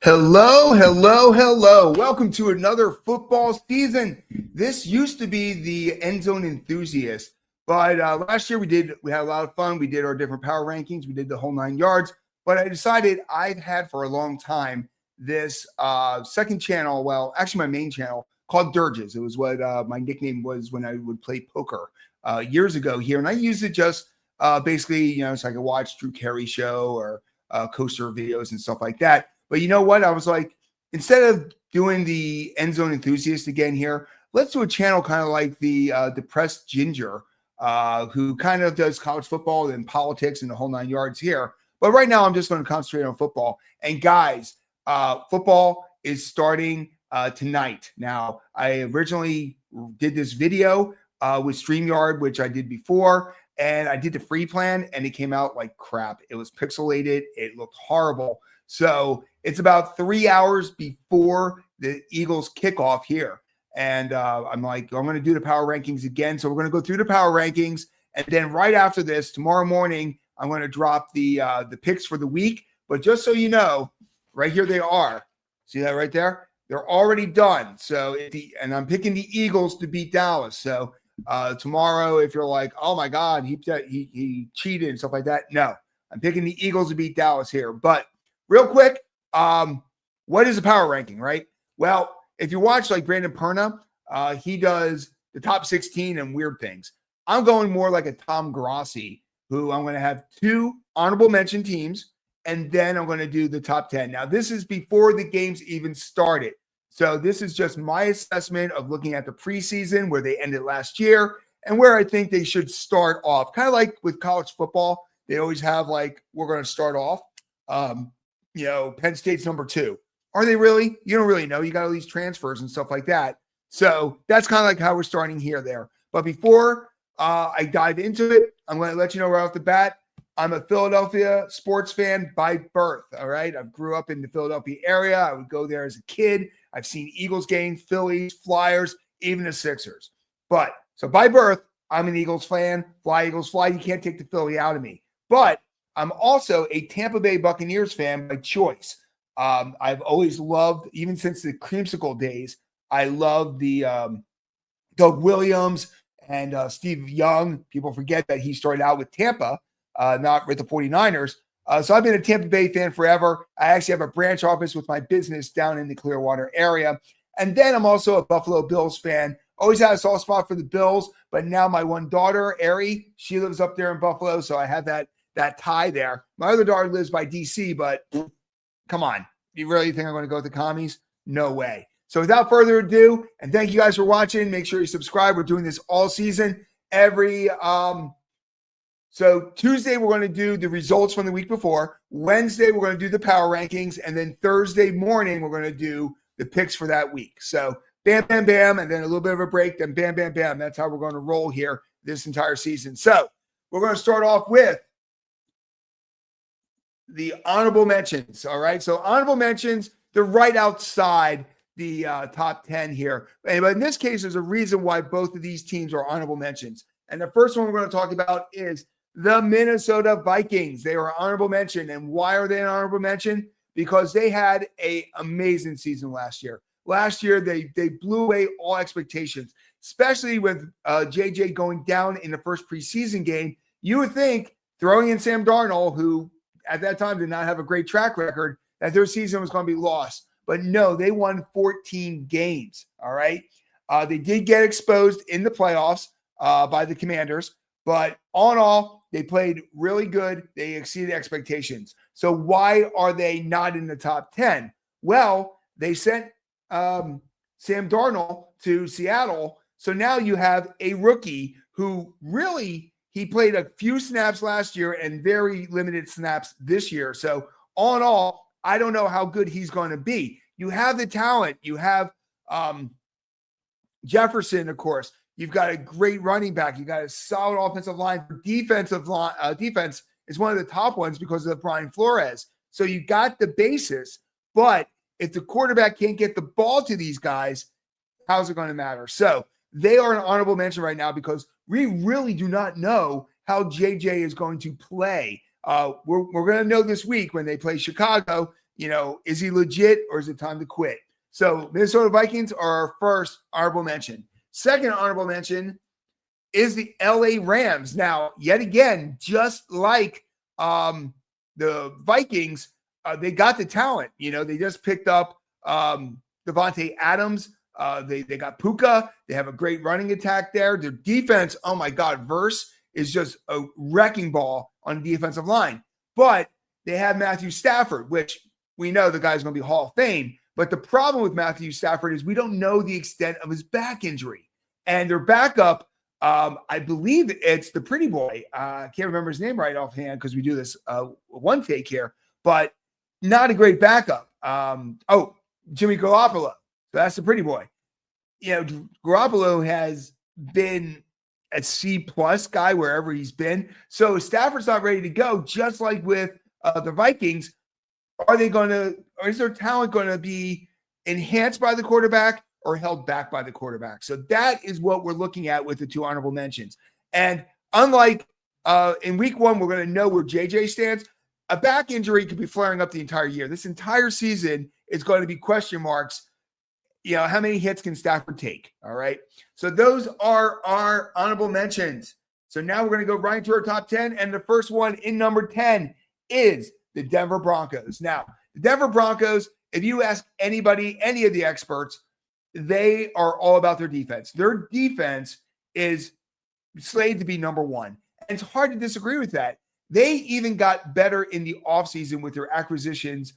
Hello, hello, hello. Welcome to another football season. This used to be the Endzone Enthusiast, but last year we had a lot of fun. We did our different power rankings. We did the whole 9 yards, but I decided I've had for a long time this second channel, well, actually my main channel called Dirges. It was what my nickname was when I would play poker years ago here. And I used it just basically, so I could watch Drew Carey show or coaster videos and stuff like that. But you know what? I was like, instead of doing the Endzone Enthusiast again here, let's do a channel kind of like the Depressed Ginger, who kind of does college football and politics and the whole 9 yards here. But right now, I'm just going to concentrate on football. And guys, football is starting tonight. Now, I originally did this video with StreamYard, which I did before, and I did the free plan, and it came out like crap. It was pixelated. It looked horrible. So it's about 3 hours before the Eagles kickoff here. And I'm like, I'm going to do the power rankings again. So we're going to go through the power rankings. And then right after this, tomorrow morning, I'm going to drop the picks for the week. But just so you know, right here they are. See that right there? They're already done. So, and I'm picking the Eagles to beat Dallas. So tomorrow, if you're like, oh my God, he cheated and stuff like that. No, I'm picking the Eagles to beat Dallas here. But real quick, what is a power ranking, right? Well, if you watch like Brandon Perna, he does the top 16 and weird things. I'm going more like a Tom Grossi, who I'm going to have 2 honorable mention teams, and then I'm going to do the top 10. Now, this is before the games even started. So this is just my assessment of looking at the preseason, where they ended last year, and where I think they should start off. Kind of like with college football, they always have like, we're going to start off. Penn State's number 2. Are they really? You don't really know. You got all these transfers and stuff like that. So that's kind of like how we're starting here there. But before I dive into it, I'm going to let you know right off the bat, I'm a Philadelphia sports fan by birth. All right. I grew up in the Philadelphia area. I would go there as a kid. I've seen Eagles games, Phillies, Flyers, even the Sixers. But so by birth, I'm an Eagles fan. Fly, Eagles, fly. You can't take the Philly out of me. But I'm also a Tampa Bay Buccaneers fan by choice. I've always loved, even since the creamsicle days, I love the Doug Williams and Steve Young. People forget that he started out with Tampa, not with the 49ers. So I've been a Tampa Bay fan forever. I actually have a branch office with my business down in the Clearwater area. And then I'm also a Buffalo Bills fan. Always had a soft spot for the Bills, but now my one daughter, Ari, she lives up there in Buffalo, so I have that tie there. My other daughter lives by DC, but come on. You really think I'm going to go with the commies? No way. So without further ado, and thank you guys for watching. Make sure you subscribe. We're doing this all season. So Tuesday, we're going to do the results from the week before. Wednesday, we're going to do the power rankings. And then Thursday morning, we're going to do the picks for that week. So bam, bam, bam, and then a little bit of a break. Then bam, bam, bam. That's how we're going to roll here this entire season. So we're going to start off with the honorable mentions. All right. So honorable mentions, they're right outside the top 10 here. But in this case, there's a reason why both of these teams are honorable mentions. And the first one we're going to talk about is the Minnesota Vikings. They are honorable mention. And why are they an honorable mention? Because they had an amazing season last year. Last year, they blew away all expectations, especially with JJ going down in the first preseason game. You would think throwing in Sam Darnold, who at that time did not have a great track record, that their season was going to be lost. But no, they won 14 games, all right? They did get exposed in the playoffs by the Commanders, but all in all, they played really good. They exceeded expectations. So why are they not in the top 10? Well, they sent Sam Darnold to Seattle, so now you have a rookie who really – he played a few snaps last year and very limited snaps this year. So all in all, I don't know how good he's going to be. You have the talent. You have Jefferson, of course. You've got a great running back. You got a solid offensive line. Defense is one of the top ones because of Brian Flores. So you got the basis, but if the quarterback can't get the ball to these guys, how's it going to matter? So they are an honorable mention right now because we really do not know how JJ is going to play. We're going to know this week when they play Chicago. is he legit or is it time to quit? So Minnesota Vikings are our first honorable mention. Second honorable mention is the LA Rams. Now, yet again, just like the Vikings, they got the talent. They just picked up Devontae Adams. They got Puka. They have a great running attack there. Their defense, oh my God, Verse is just a wrecking ball on the defensive line. But they have Matthew Stafford, which we know the guy's going to be Hall of Fame. But the problem with Matthew Stafford is we don't know the extent of his back injury. And their backup, I believe it's the pretty boy. I can't remember his name right offhand because we do this one take here, but not a great backup. Jimmy Garoppolo. So that's the pretty boy. Garoppolo has been a C+ guy wherever he's been. So Stafford's not ready to go, just like with the Vikings. Is their talent going to be enhanced by the quarterback or held back by the quarterback? So that is what we're looking at with the two honorable mentions. And unlike in week one, we're going to know where JJ stands. A back injury could be flaring up the entire year. This entire season is going to be question marks. How many hits can Stafford take? All right. So those are our honorable mentions. So now we're going to go right to our top 10. And the first one in number 10 is the Denver Broncos. Now, the Denver Broncos, if you ask anybody, any of the experts, they are all about their defense. Their defense is slated to be number one. And it's hard to disagree with that. They even got better in the offseason with their acquisitions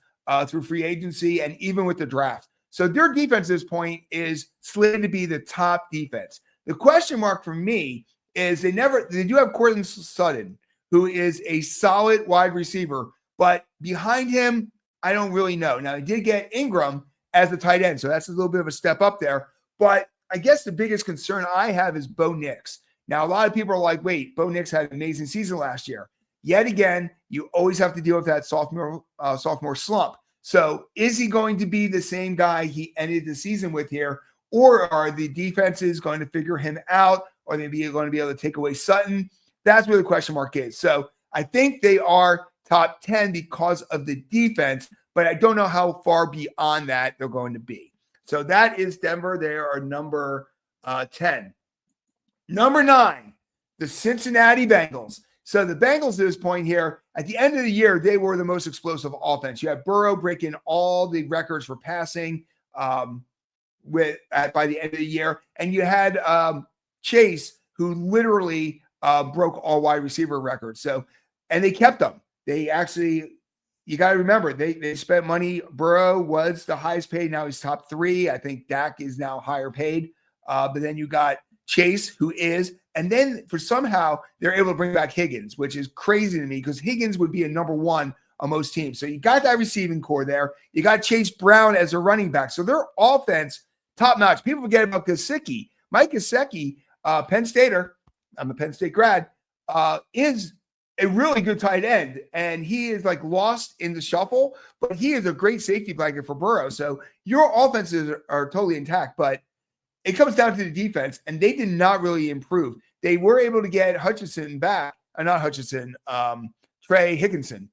through free agency and even with the draft. So their defense at this point is slated to be the top defense. The question mark for me is they do have Courtland Sutton, who is a solid wide receiver, but behind him, I don't really know. Now, they did get Ingram as the tight end, so that's a little bit of a step up there. But I guess the biggest concern I have is Bo Nix. Now, a lot of people are like, wait, Bo Nix had an amazing season last year. Yet again, you always have to deal with that sophomore slump. So is he going to be the same guy he ended the season with here, or are the defenses going to figure him out? Or are they going to be able to take away Sutton? That's where the question mark is. So I think they are top 10 because of the defense, but I don't know how far beyond that they're going to be. So that is Denver. They are number 10. Number 9, the Cincinnati Bengals. So the Bengals at this point here, at the end of the year, they were the most explosive offense. You had Burrow breaking all the records for passing by the end of the year. And you had Chase, who literally broke all wide receiver records. So, and they kept them. They actually, you got to remember, they spent money. Burrow was the highest paid. Now he's top 3. I think Dak is now higher paid. But then you got Chase, who is, and then for somehow they're able to bring back Higgins, which is crazy to me because Higgins would be a number 1 on most teams. So you got that receiving core there. You got Chase Brown as a running back. So their offense, top notch. People forget about Gesicki. Mike Gesicki, Penn Stater, I'm a Penn State grad, is a really good tight end. And he is like lost in the shuffle, but he is a great safety blanket for Burrow. So your offenses are totally intact, but it comes down to the defense, and they did not really improve. They were able to get Hutchinson back, not Hutchinson, Trey Higginson.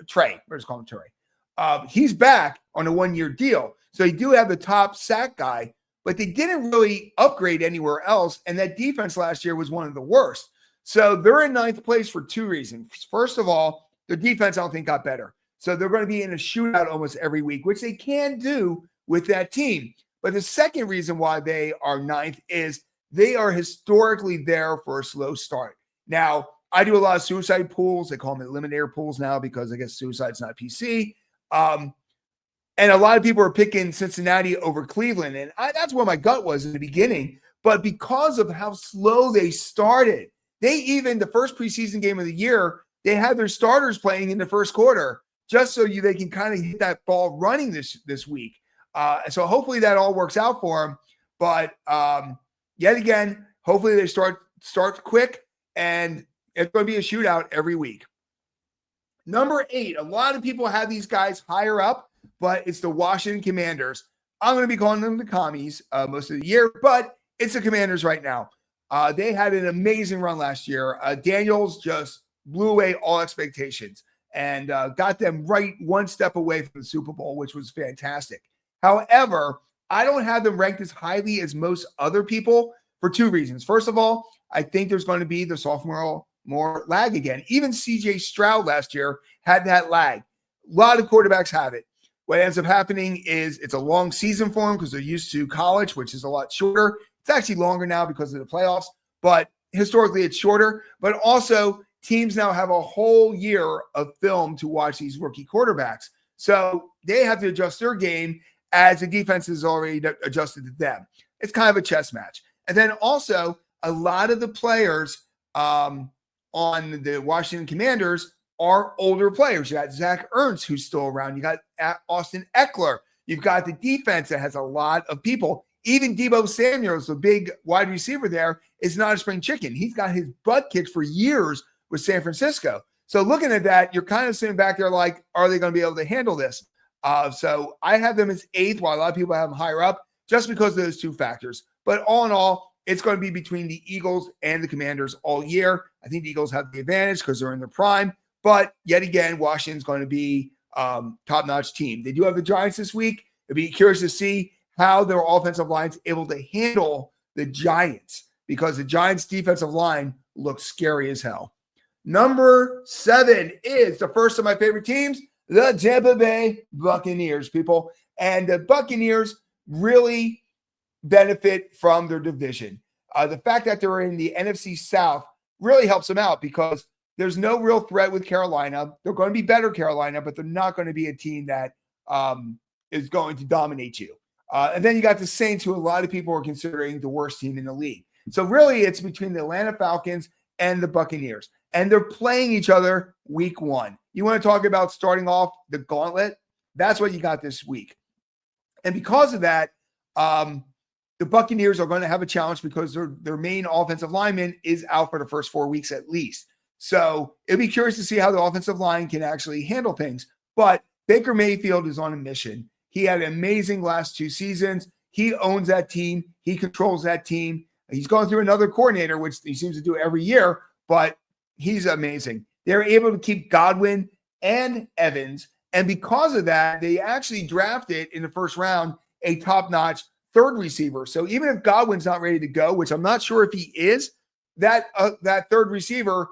Trey, we're just calling him Trey. He's back on a 1-year deal. So they do have the top sack guy, but they didn't really upgrade anywhere else, and that defense last year was one of the worst. So they're in 9th place for 2 reasons. First of all, their defense, I don't think, got better. So they're going to be in a shootout almost every week, which they can do with that team. But the second reason why they are 9th is they are historically there for a slow start. Now, I do a lot of suicide pools. They call them eliminator pools now because I guess suicide's not PC. And a lot of people are picking Cincinnati over Cleveland. And that's where my gut was in the beginning. But because of how slow they started, the first preseason game of the year, they had their starters playing in the first quarter just so they can kind of hit that ball running this week. So hopefully that all works out for them. But yet again, hopefully they start quick, and it's going to be a shootout every week. Number 8, a lot of people have these guys higher up, but it's the Washington Commanders. I'm going to be calling them the Commies most of the year, but it's the Commanders right now. They had an amazing run last year. Daniels just blew away all expectations. and got them right one step away from the Super Bowl, which was fantastic. However, I don't have them ranked as highly as most other people for two reasons. First of all, I think there's going to be the sophomore more lag again. Even CJ Stroud last year had that lag. A lot of quarterbacks have it. What ends up happening is it's a long season for them because they're used to college, which is a lot shorter. It's actually longer now because of the playoffs, but historically it's shorter. But also, teams now have a whole year of film to watch these rookie quarterbacks. So they have to adjust their game as the defense is already adjusted to them. It's kind of a chess match. And then also, a lot of the players on the Washington Commanders are older players. You got Zach Ertz, who's still around. You got Austin Eckler. You've got the defense that has a lot of people. Even Deebo Samuels, the big wide receiver there, is not a spring chicken. He's got his butt kicked for years with San Francisco. So looking at that, you're kind of sitting back there like, are they going to be able to handle this? So I have them as 8th, while a lot of people have them higher up, just because of those two factors. But all in all, it's going to be between the Eagles and the Commanders all year. I think the Eagles have the advantage because they're in their prime. But yet again, Washington's going to be top-notch team. They do have the Giants this week. It'll be curious to see how their offensive line's able to handle the Giants, because the Giants' defensive line looks scary as hell. Number 7 is the first of my favorite teams, the Tampa Bay Buccaneers, people. And the Buccaneers really benefit from their division. The fact that they're in the NFC South really helps them out because there's no real threat with Carolina. They're going to be better Carolina, but they're not going to be a team that is going to dominate you. And then you got the Saints, who a lot of people are considering the worst team in the league. So really it's between the Atlanta Falcons and the Buccaneers. And they're playing each other week 1. You want to talk about starting off the gauntlet? That's what you got this week. And because of that, the Buccaneers are going to have a challenge because their main offensive lineman is out for the first 4 weeks at least. So it'll be curious to see how the offensive line can actually handle things. But Baker Mayfield is on a mission. He had an amazing last 2 seasons. He owns that team. He controls that team. He's going through another coordinator, which he seems to do every year, but he's amazing. They're able to keep Godwin and Evans. And because of that, they actually drafted in the first round a top-notch third receiver. So even if Godwin's not ready to go, which I'm not sure if he is, that third receiver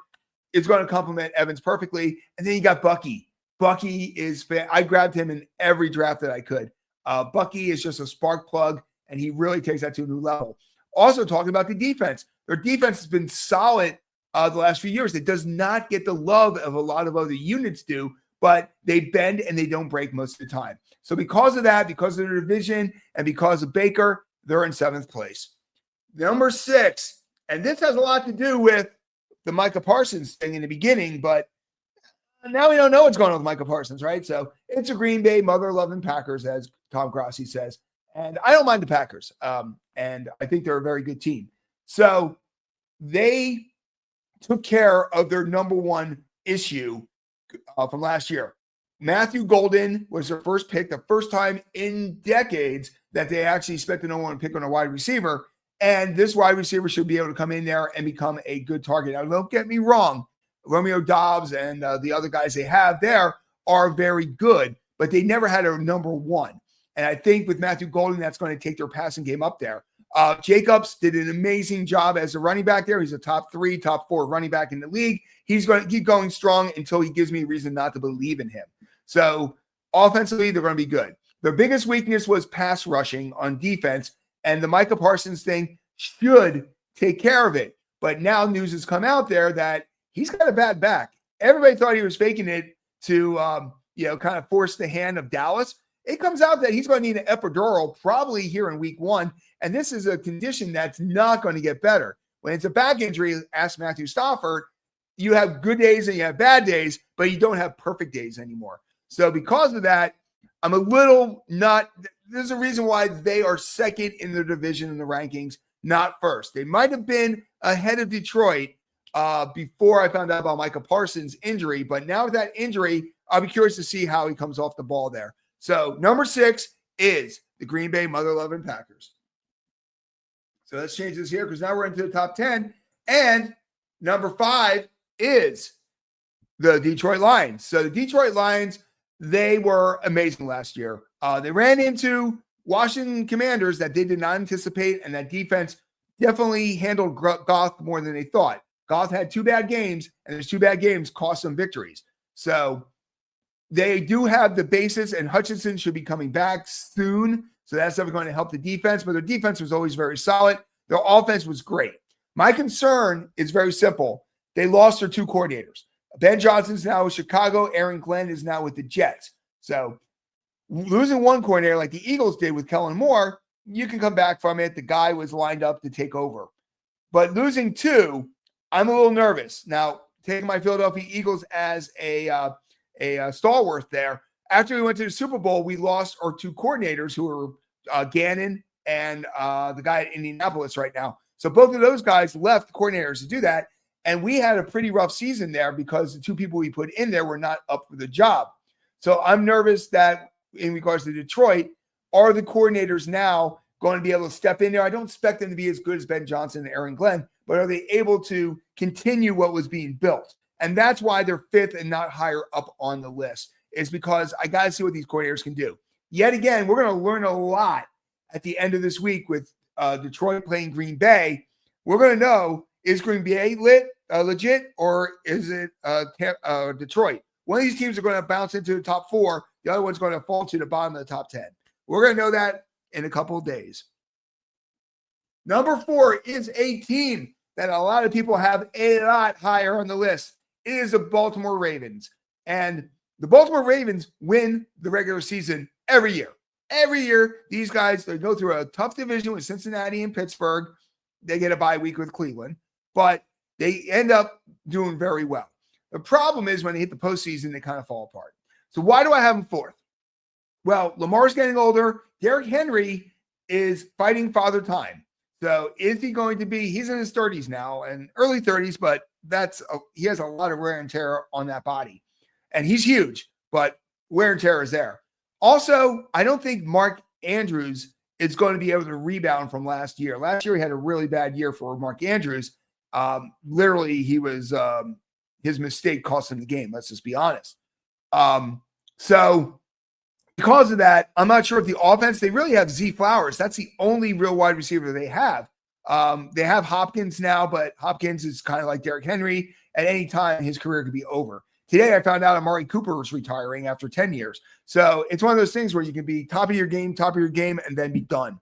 is going to complement Evans perfectly. And then you got Bucky. Bucky is I grabbed him in every draft that I could. Bucky is just a spark plug, and he really takes that to a new level. Also talking about the defense. Their defense has been solid the last few years. It does not get the love of a lot of other units do, but they bend and they don't break most of the time. So because of that, because of their division, and because of Baker, they're in 7th place. Number 6, and this has a lot to do with the Micah Parsons thing in the beginning, but now we don't know what's going on with Micah Parsons, right? So it's a Green Bay mother-loving Packers, as Tom Grossi says. And I don't mind the Packers. And I think they're a very good team. So they took care of their number 1 issue from last year. Matthew Golden was their first pick, the first time in decades that they actually spent the number 1 pick on a wide receiver. And this wide receiver should be able to come in there and become a good target. Now, don't get me wrong. Romeo Doubs and the other guys they have there are very good, but they never had a number 1. And I think with Matthew Golden, that's going to take their passing game up there. Jacobs did an amazing job as a running back there. He's a top 3, top 4 running back in the league. He's going to keep going strong until he gives me a reason not to believe in him. So offensively, they're going to be good. Their biggest weakness was pass rushing on defense, and the Micah Parsons thing should take care of it. But now news has come out there that he's got a bad back. Everybody thought he was faking it to, kind of force the hand of Dallas. It comes out that he's going to need an epidural probably here in week 1. And this is a condition that's not going to get better. When it's a back injury, ask Matthew Stafford, you have good days and you have bad days, but you don't have perfect days anymore. So because of that, I'm a little not – there's a reason why they are 2nd in their division in the rankings, not 1st. They might have been ahead of Detroit before I found out about Micah Parsons' injury. But now with that injury, I'll be curious to see how he comes off the ball there. So number 6 is the Green Bay mother-loving Packers. So let's change this here because now we're into the top 10. And number 5 is the Detroit Lions. So the Detroit Lions, they were amazing last year. They ran into Washington Commanders that they did not anticipate, and that defense definitely handled Goff more than they thought. Goff had 2 bad games, and those 2 bad games cost them victories. So they do have the basis, and Hutchinson should be coming back soon. So that's definitely going to help the defense, but their defense was always very solid. Their offense was great. My concern is very simple. They lost their 2 coordinators. Ben Johnson's now with Chicago. Aaron Glenn is now with the Jets. So losing one coordinator like the Eagles did with Kellen Moore, you can come back from it. The guy was lined up to take over. But losing 2, I'm a little nervous. Now, taking my Philadelphia Eagles as a stalwart there, after we went to the Super Bowl, we lost our 2 coordinators who were Gannon and the guy at Indianapolis right now. So both of those guys left the coordinators to do that. And we had a pretty rough season there because the 2 people we put in there were not up for the job. So I'm nervous that in regards to Detroit, are the coordinators now going to be able to step in there? I don't expect them to be as good as Ben Johnson and Aaron Glenn, but are they able to continue what was being built? And that's why they're 5th and not higher up on the list, is because I got to see what these coordinators can do. Yet again, we're going to learn a lot at the end of this week with Detroit playing Green Bay. We're going to know, is Green Bay legit, or is it Detroit? One of these teams are going to bounce into the top 4. The other one's going to fall to the bottom of the top 10. We're going to know that in a couple of days. Number 4 is a team that a lot of people have a lot higher on the list. It is the Baltimore Ravens. And the Baltimore Ravens win the regular season every year. Every year, these guys, they go through a tough division with Cincinnati and Pittsburgh. They get a bye week with Cleveland, but they end up doing very well. The problem is when they hit the postseason, they kind of fall apart. So why do I have them 4th? Well, Lamar's getting older. Derrick Henry is fighting father time. So is he going to be, he's in his 30s now and early 30s, but he has a lot of wear and tear on that body. And he's huge, but wear and tear is there. Also, I don't think Mark Andrews is going to be able to rebound from last year. Last year, he had a really bad year for Mark Andrews. Literally, he was his mistake cost him the game. Let's just be honest. So because of that, I'm not sure if the offense, they really have Z Flowers. That's the only real wide receiver they have. They have Hopkins now, but Hopkins is kind of like Derrick Henry. At any time, his career could be over. Today, I found out Amari Cooper was retiring after 10 years. So it's one of those things where you can be top of your game, and then be done.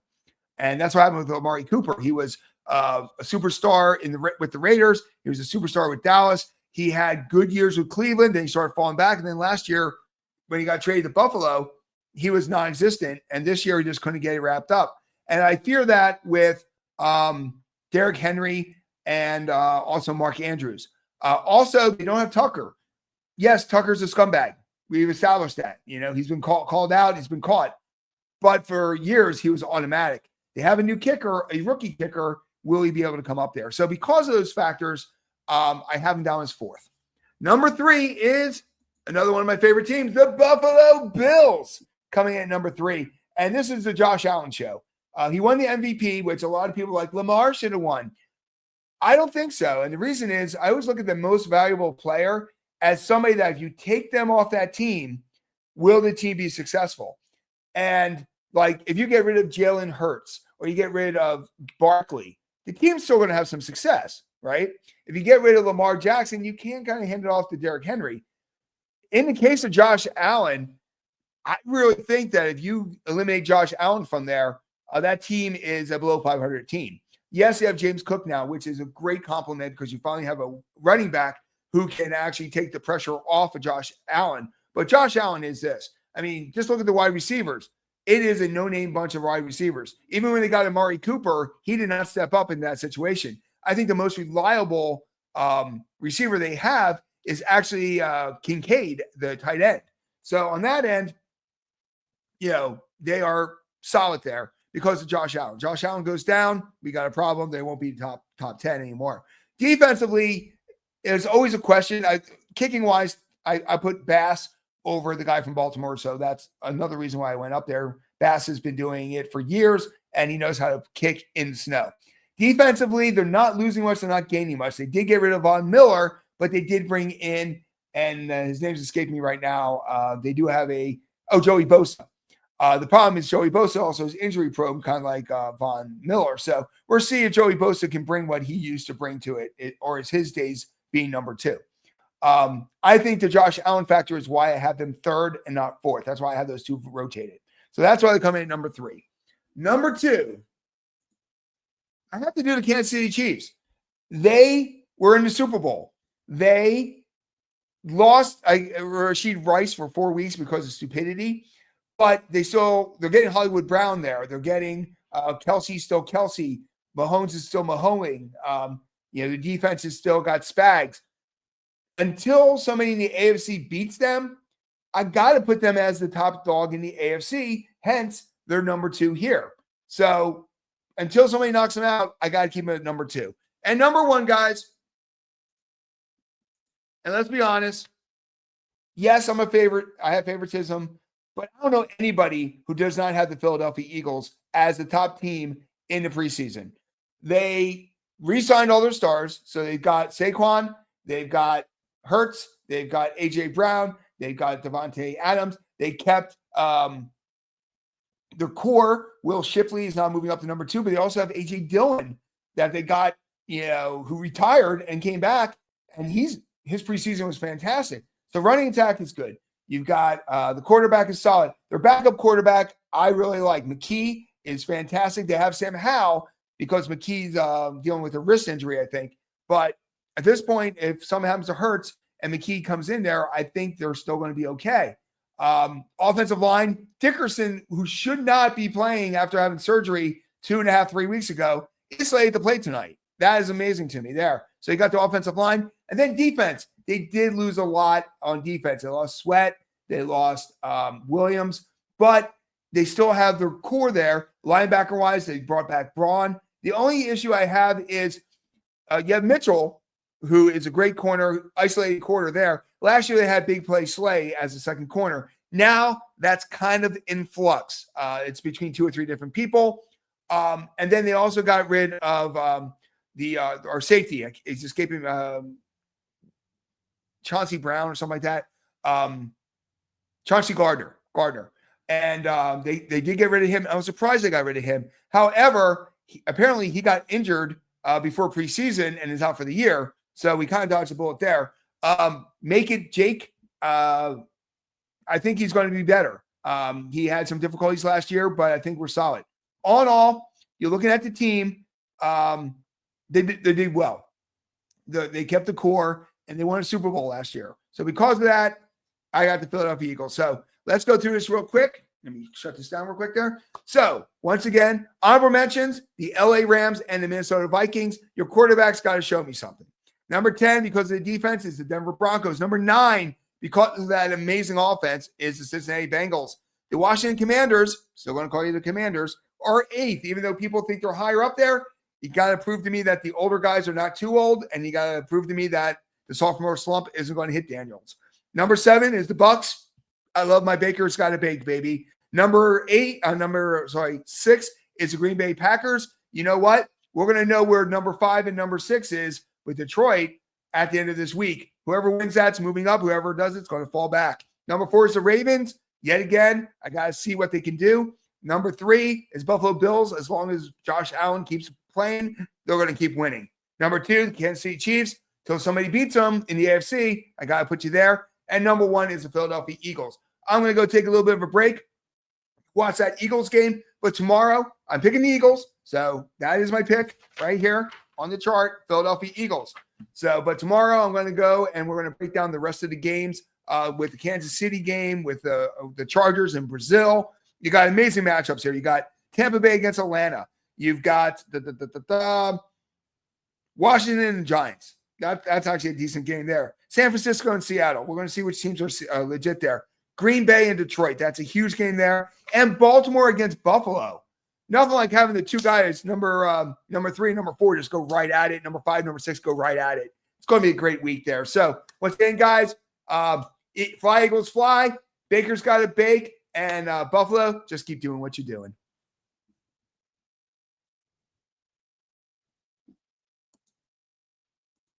And that's what happened with Amari Cooper. He was a superstar with the Raiders. He was a superstar with Dallas. He had good years with Cleveland. Then he started falling back. And then last year, when he got traded to Buffalo, he was non-existent. And this year, he just couldn't get it wrapped up. And I fear that with Derrick Henry and also Mark Andrews. Also, they don't have Tucker. Yes, Tucker's a scumbag. We've established that. You know, he's been called out. He's been caught. But for years, he was automatic. They have a new kicker, a rookie kicker. Will he be able to come up there? So because of those factors, I have him down as 4th. Number 3 is another one of my favorite teams, the Buffalo Bills, coming in at number 3. And this is the Josh Allen show. He won the MVP, which a lot of people like Lamar should have won. I don't think so. And the reason is I always look at the most valuable player as somebody that if you take them off that team, will the team be successful? And like if you get rid of Jalen Hurts or you get rid of Barkley, the team's still going to have some success, right? If you get rid of Lamar Jackson, you can kind of hand it off to Derrick Henry. In the case of Josh Allen, I really think that if you eliminate Josh Allen from there, that team is a below 500 team. Yes, you have James Cook now, which is a great compliment because you finally have a running back who can actually take the pressure off of Josh Allen. But Josh Allen is this. I mean, just look at the wide receivers. It is a no-name bunch of wide receivers. Even when they got Amari Cooper, he did not step up in that situation. I think the most reliable receiver they have is actually Kincaid, the tight end. So on that end, you know, they are solid there because of Josh Allen. Josh Allen goes down, we got a problem. They won't be top 10 anymore. Defensively, there's always a question. Kicking wise, I put Bass over the guy from Baltimore. So that's another reason why I went up there. Bass has been doing it for years, and he knows how to kick in the snow. Defensively, they're not losing much. They're not gaining much. They did get rid of Von Miller, but they did bring in and his name's escaping me right now. They do have Joey Bosa. The problem is Joey Bosa also is injury prone, kind of like Von Miller. So we're seeing if Joey Bosa can bring what he used to bring to it, or is his days being number 2. I think the Josh Allen factor is why I have them 3rd and not 4th. That's why I have those 2 rotated. So that's why they come in at number 3. Number 2, I have to do the Kansas City Chiefs. They were in the Super Bowl. They lost Rashid Rice for 4 weeks because of stupidity, but they're getting Hollywood Brown there. They're getting Kelsey, still Kelsey. Mahomes is still Mahomes. The defense has still got Spags. Until somebody in the AFC beats them, I got to put them as the top dog in the AFC. Hence, they're number 2 here. So until somebody knocks them out, I got to keep them at number 2. And number 1, guys, and let's be honest, yes, I'm a favorite. I have favoritism, but I don't know anybody who does not have the Philadelphia Eagles as the top team in the preseason. They re-signed all their stars. So they've got Saquon, they've got Hurts, they've got A.J. Brown, they've got Devontae Adams. They kept their core. Will Shipley is now moving up to number 2, but they also have A.J. Dillon that they got, who retired and came back, and his preseason was fantastic. So running attack is good. You've got the quarterback is solid. Their backup quarterback, I really like. McKee is fantastic. They have Sam Howell because McKee's dealing with a wrist injury, I think. But at this point, if something happens to Hurts and McKee comes in there, I think they're still going to be okay. Offensive line, Dickerson, who should not be playing after having surgery 2.5, 3 weeks ago, is slated to play tonight. That is amazing to me there. So you got the offensive line. And then defense. They did lose a lot on defense. They lost Sweat. They lost Williams. But they still have their core there. Linebacker-wise, they brought back Braun. The only issue I have is you have Mitchell, who is a great corner, isolated corner there. Last year, they had Big Play Slay as a second corner. Now, that's kind of in flux. It's between 2 or 3 different people. And then they also got rid of our safety. It's escaping Chauncey Brown or something like that. Chauncey Gardner. And they did get rid of him. I was surprised they got rid of him. However, apparently he got injured before preseason and is out for the year. So we kind of dodged a bullet there. Make it Jake. I think he's going to be better. He had some difficulties last year, but I think we're solid. All in all, you're looking at the team. They did well. They kept the core, and they won a Super Bowl last year. So because of that, I got the Philadelphia Eagles. So let's go through this real quick. Let me shut this down real quick there. So once again, honorable mentions, the LA Rams and the Minnesota Vikings. Your quarterback's got to show me something. Number 10, because of the defense, is the Denver Broncos. Number 9, because of that amazing offense, is the Cincinnati Bengals. The Washington Commanders, still going to call you the Commanders, are 8th. Even though people think they're higher up there, you got to prove to me that the older guys are not too old, and you got to prove to me that the sophomore slump isn't going to hit Daniels. Number 7 is the Bucks. I love my Baker's got a bake, baby. Number 6 is the Green Bay Packers. You know what? We're going to know where number 5 and number 6 is with Detroit at the end of this week. Whoever wins that's moving up. Whoever does it's going to fall back. Number 4 is the Ravens. Yet again, I got to see what they can do. Number 3 is Buffalo Bills. As long as Josh Allen keeps playing, they're going to keep winning. Number 2, the Kansas City Chiefs. Till somebody beats them in the AFC, I got to put you there. And number 1 is the Philadelphia Eagles. I'm going to go take a little bit of a break, watch that Eagles game. But tomorrow, I'm picking the Eagles. So that is my pick right here on the chart, Philadelphia Eagles. So, but tomorrow I'm going to go and we're going to break down the rest of the games with the Kansas City game, with the Chargers in Brazil. You got amazing matchups here. You got Tampa Bay against Atlanta. You've got the Washington and Giants. That's actually a decent game there. San Francisco and Seattle. We're going to see which teams are legit there. Green Bay and Detroit. That's a huge game there. And Baltimore against Buffalo. Nothing like having the 2 guys, number 3 and number 4, just go right at it. Number 5, number 6, go right at it. It's going to be a great week there. So once again, guys, fly Eagles fly. Baker's got to bake. And Buffalo, just keep doing what you're doing.